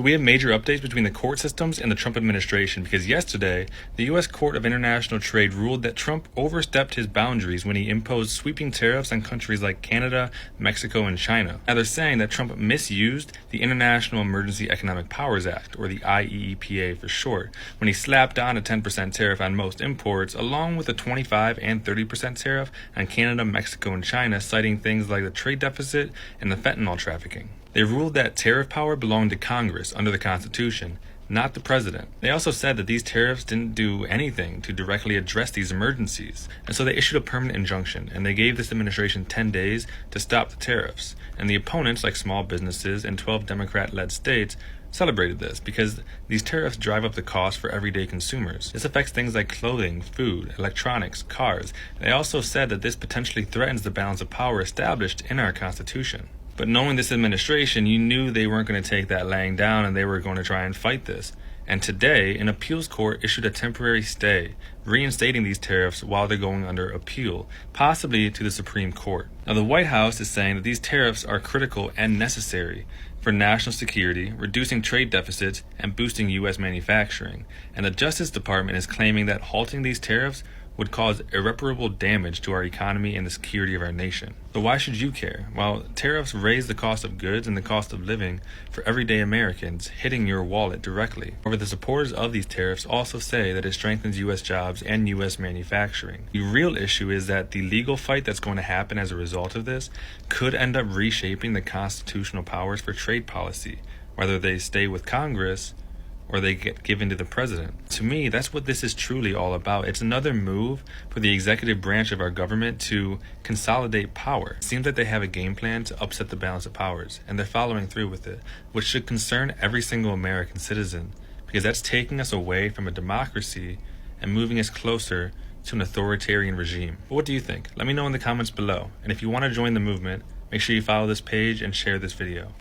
We have major updates between the court systems and the Trump administration because yesterday, the U.S. Court of International Trade ruled that Trump overstepped his boundaries when he imposed sweeping tariffs on countries like Canada, Mexico, and China. Now they're saying that Trump misused the International Emergency Economic Powers Act, or the IEEPA for short, when he slapped on a 10% tariff on most imports, along with a 25 and 30% tariff on Canada, Mexico, and China, citing things like the trade deficit and the fentanyl trafficking. They ruled that tariff power belonged to Congress under the Constitution, not the president. They also said that these tariffs didn't do anything to directly address these emergencies, and so they issued a permanent injunction, and they gave this administration 10 days to stop the tariffs. And the opponents, like small businesses and 12 Democrat-led states, celebrated this because these tariffs drive up the cost for everyday consumers. This affects things like clothing, food, electronics, cars. They also said that this potentially threatens the balance of power established in our Constitution. But knowing this administration, you knew they weren't going to take that laying down and they were going to try and fight this. And today, an appeals court issued a temporary stay, reinstating these tariffs while they're going under appeal, possibly to the Supreme Court. Now, the White House is saying that these tariffs are critical and necessary for national security, reducing trade deficits, and boosting U.S. manufacturing. And the Justice Department is claiming that halting these tariffs would cause irreparable damage to our economy and the security of our nation. So why should you care? Well, tariffs raise the cost of goods and the cost of living for everyday Americans, hitting your wallet directly. However, the supporters of these tariffs also say that it strengthens U.S. jobs and U.S. manufacturing. The real issue is that the legal fight that's going to happen as a result of this could end up reshaping the constitutional powers for trade policy, whether they stay with Congress or they get given to the president. To me, that's what this is truly all about. It's another move for the executive branch of our government to consolidate power. It seems like they have a game plan to upset the balance of powers, and they're following through with it, which should concern every single American citizen, because that's taking us away from a democracy and moving us closer to an authoritarian regime. But what do you think? Let me know in the comments below. And if you want to join the movement, make sure you follow this page and share this video.